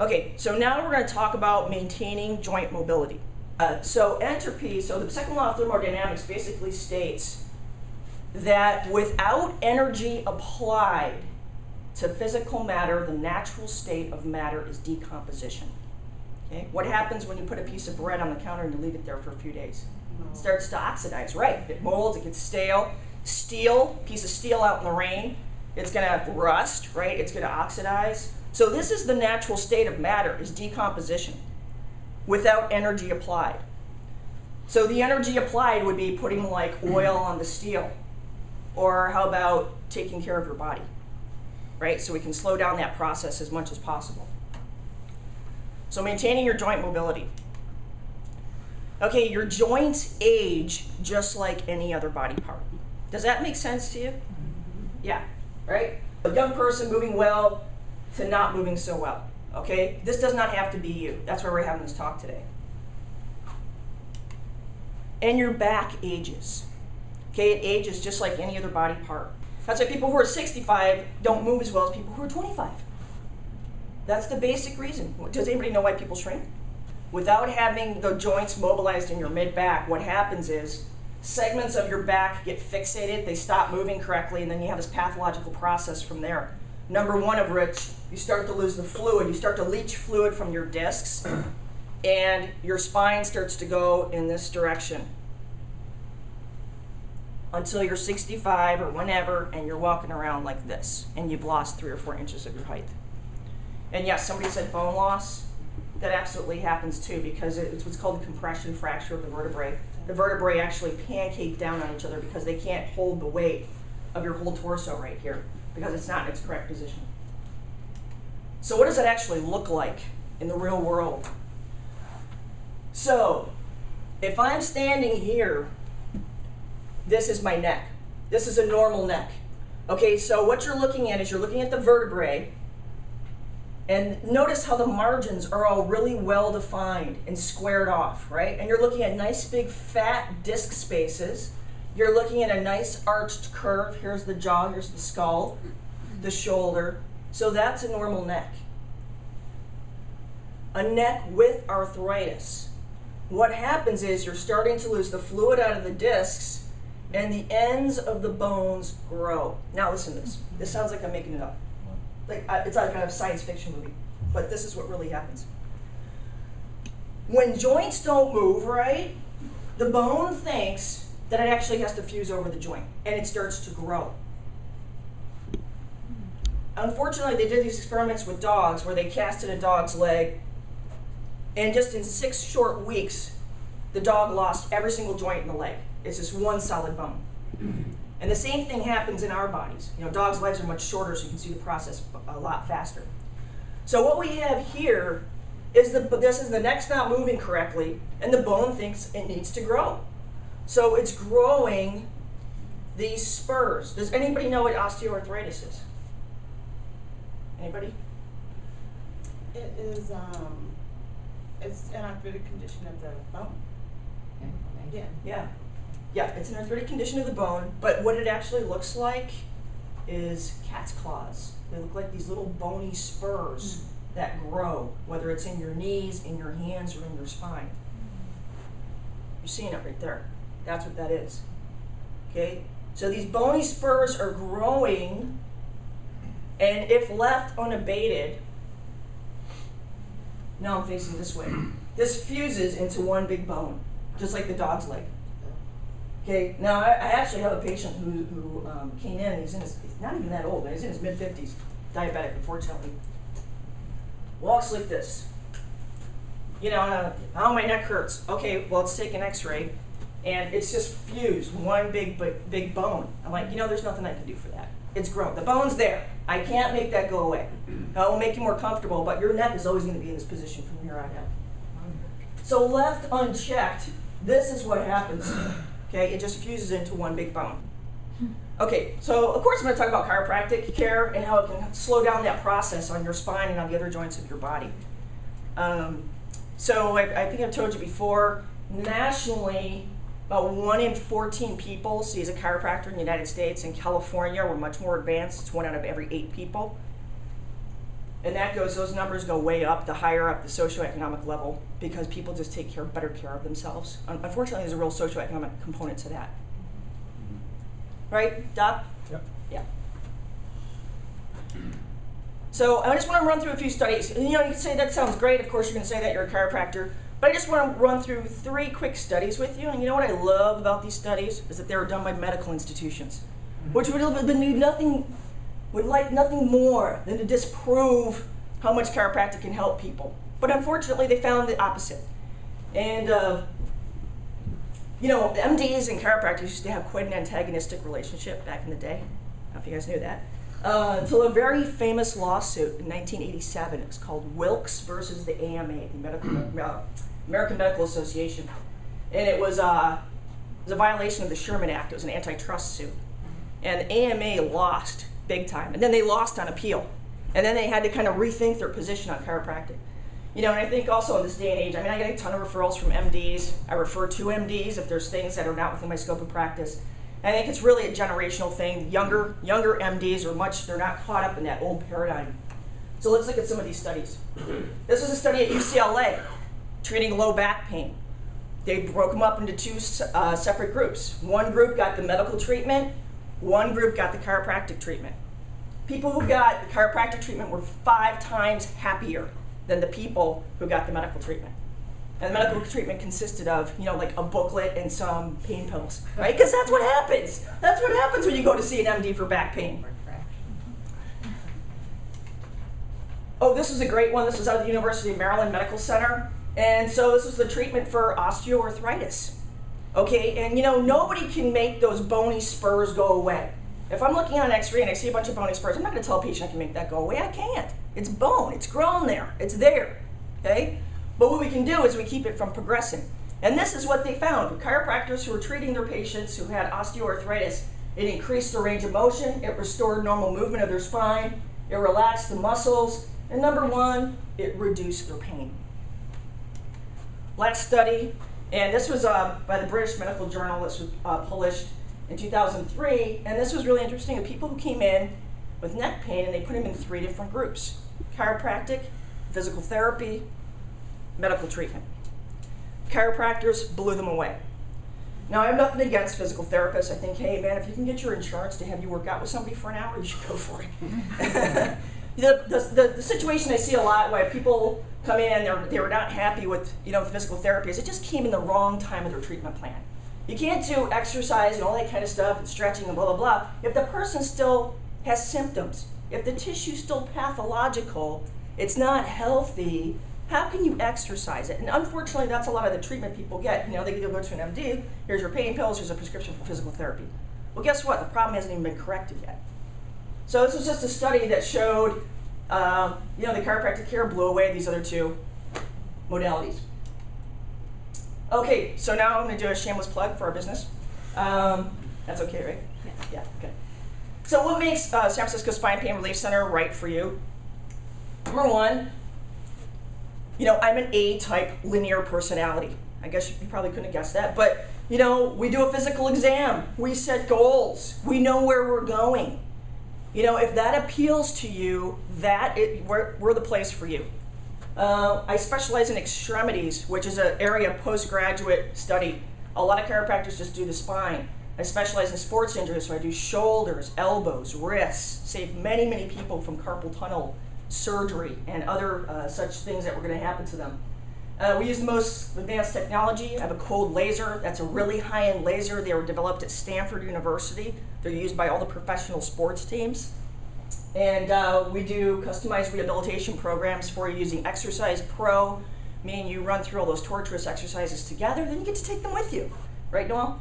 Okay, so now we're going to talk about maintaining joint mobility. So entropy, so the second law of thermodynamics basically states that without energy applied to physical matter, the natural state of matter is decomposition. Okay? What happens when you put a piece of bread on the counter and you leave it there for a few days? It starts to oxidize, right? It molds, it gets stale. Steel, piece of steel out in the rain, it's going to rust, right? It's going to oxidize. So this is the natural state of matter, is decomposition, without energy applied. So the energy applied would be putting like oil on the steel, or how about taking care of your body, right? So we can slow down that process as much as possible. So maintaining your joint mobility. Okay, your joints age just like any other body part. Does that make sense to you? Yeah, right? A young person moving well to not moving so well, okay? This does not have to be you. That's why we're having this talk today. And your back ages. Okay, it ages just like any other body part. That's why people who are 65 don't move as well as people who are 25. That's the basic reason. Does anybody know why people shrink? Without having the joints mobilized in your mid-back, what happens is segments of your back get fixated, they stop moving correctly, and then you have this pathological process from there. Number one of which, you start to lose the fluid. You start to leach fluid from your discs, and your spine starts to go in this direction until you're 65 or whenever, and you're walking around like this, and you've lost 3 or 4 inches of your height. And yes, somebody said bone loss. That absolutely happens too, because it's what's called the compression fracture of the vertebrae. The vertebrae actually pancake down on each other because they can't hold the weight of your whole torso right here, because it's not in its correct position. So what does that actually look like in the real world? So if I'm standing here, this is my neck. This is a normal neck. Okay, so what you're looking at is you're looking at the vertebrae, and notice how the margins are all really well defined and squared off, right? And you're looking at nice big fat disc spaces. You're looking at a nice arched curve. Here's the jaw, here's the skull, the shoulder. So that's a normal neck. A neck with arthritis. What happens is you're starting to lose the fluid out of the discs, and the ends of the bones grow. Now listen to this. This sounds like I'm making it up. Like it's like a science fiction movie, but this is what really happens. When joints don't move right, the bone thinks that it actually has to fuse over the joint, and it starts to grow. Unfortunately, they did these experiments with dogs where they casted a dog's leg, and just in 6 short weeks, the dog lost every single joint in the leg. It's just one solid bone. And the same thing happens in our bodies. You know, dogs' legs are much shorter, so you can see the process a lot faster. So what we have here is this is the neck's not moving correctly, and the bone thinks it needs to grow. So it's growing these spurs. Does anybody know what osteoarthritis is? Anybody? It is it's an arthritic condition of the bone. Yeah. Yeah. Yeah, it's an arthritic condition of the bone, but what it actually looks like is cat's claws. They look like these little bony spurs that grow, whether it's in your knees, in your hands, or in your spine. You're seeing it right there. That's what that is. Okay? So these bony spurs are growing, and if left unabated, now I'm facing this way, this fuses into one big bone, just like the dog's leg. Okay, now I actually have a patient who came in, and he's not even that old, but he's in his mid-50s, diabetic, unfortunately. Walks like this. You know, oh, my neck hurts. Okay, well, let's take an x-ray, and it's just fused, one big bone. I'm like, you know, there's nothing I can do for that. It's grown. The bone's there. I can't make that go away. It will make you more comfortable, but your neck is always going to be in this position from here on out. So left unchecked, this is what happens. Okay, it just fuses into one big bone. Okay, so of course I'm going to talk about chiropractic care and how it can slow down that process on your spine and on the other joints of your body. So I think I've told you before, nationally, about 1 in 14 people sees a chiropractor in the United States. In California, we're much more advanced. It's 1 out of every 8 people. And those numbers go way up, the higher up the socioeconomic level, because people just take better care of themselves. Unfortunately, there's a real socioeconomic component to that. Right, Doc? Yep. Yeah. So I just want to run through a few studies. And, you can say that sounds great. Of course, you're going to say that you're a chiropractor. But I just want to run through 3 quick studies with you. And you know what I love about these studies is that they were done by medical institutions, which would like nothing more than to disprove how much chiropractic can help people. But unfortunately, they found the opposite. And MDs and chiropractors used to have quite an antagonistic relationship back in the day. I don't know if you guys knew that. Until a very famous lawsuit in 1987. It was called Wilkes versus the AMA, the American Medical Association. And it was a violation of the Sherman Act. It was an antitrust suit. And the AMA lost big time. And then they lost on appeal. And then they had to kind of rethink their position on chiropractic. And I think also in this day and age, I get a ton of referrals from MDs. I refer to MDs if there's things that are not within my scope of practice. And I think it's really a generational thing. Younger MDs they're not caught up in that old paradigm. So let's look at some of these studies. This was a study at UCLA treating low back pain. They broke them up into 2 separate groups. One group got the medical treatment, one group got the chiropractic treatment. People who got the chiropractic treatment were 5 times happier than the people who got the medical treatment. And the medical treatment consisted of, like a booklet and some pain pills, right? Because that's what happens. That's what happens when you go to see an MD for back pain. Oh, this was a great one. This was out of the University of Maryland Medical Center. And so this was the treatment for osteoarthritis. Okay, and nobody can make those bony spurs go away. If I'm looking on an x-ray and I see a bunch of bony spurs, I'm not going to tell a patient I can make that go away. I can't. It's bone. It's grown there. It's there. Okay? But what we can do is we keep it from progressing. And this is what they found. The chiropractors who were treating their patients who had osteoarthritis, it increased their range of motion, it restored normal movement of their spine, it relaxed the muscles, and number 1, it reduced their pain. Last study, and this was by the British Medical Journal. This was published in 2003, and this was really interesting. The people who came in with neck pain, and they put them in 3 different groups: chiropractic, physical therapy, medical treatment. Chiropractors blew them away. Now, I have nothing against physical therapists. I think, hey, man, if you can get your insurance to have you work out with somebody for an hour, you should go for it. The situation I see a lot where people come in and they were not happy with physical therapy is it just came in the wrong time of their treatment plan. You can't do exercise and all that kind of stuff and stretching and blah, blah, blah if the person still has symptoms. If the tissue's still pathological, it's not healthy, how can you exercise it? And unfortunately, that's a lot of the treatment people get. They go to an MD, here's your pain pills, here's a prescription for physical therapy. Well, guess what? The problem hasn't even been corrected yet. So this was just a study that showed, the chiropractic care blew away these other 2 modalities. Okay, so now I'm going to do a shameless plug for our business. That's okay, right? Yeah, okay. So what makes San Francisco Spine Pain Relief Center right for you? Number 1, I'm an A-type linear personality. I guess you probably couldn't have guessed that. But, we do a physical exam. We set goals. We know where we're going. If that appeals to you, we're the place for you. I specialize in extremities, which is an area of postgraduate study. A lot of chiropractors just do the spine. I specialize in sports injuries, so I do shoulders, elbows, wrists, save many, many people from carpal tunnel surgery and other such things that were going to happen to them. We use the most advanced technology. I have a cold laser. That's a really high-end laser. They were developed at Stanford University. They're used by all the professional sports teams. And we do customized rehabilitation programs for you using Exercise Pro, meaning you run through all those torturous exercises together, then you get to take them with you. Right, Noel?